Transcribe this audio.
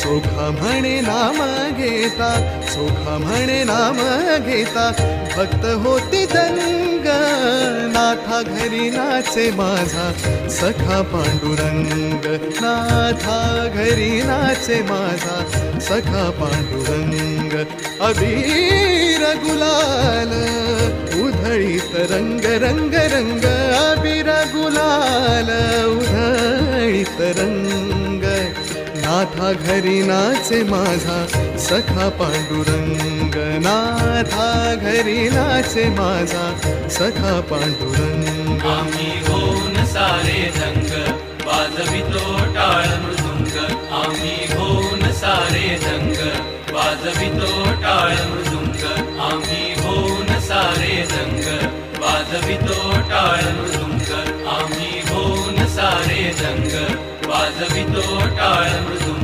चोखा म्हणे नाम घेता, चोखा म्हणे नाम घेता, भक्त होती दंग, नाथा घरी नाचे माझा सखा पांडुरंग, नाथा घरी नाचे माझा सखा पांडुरंग. अबीर गुलाल उधळीत रंग रंग रंग, अबीर गुलाल उधळीत रंग, नाथा घरी नाचे माझा सखा पांडुरंग, नाथा घरी नाचे माझा सखा पांडुरंग. आम्ही होऊन सारे दंग, वाजवितो टाळ मृदुंग. आम्ही होऊन सारे दंग, वाजवितो टाळ मृदुंग. आम्ही होऊन सारे दंग, वाजवितो टाळ मृदुंग. आम्ही होऊन सारे दंग, वाजवितो टाळ मृदुंग.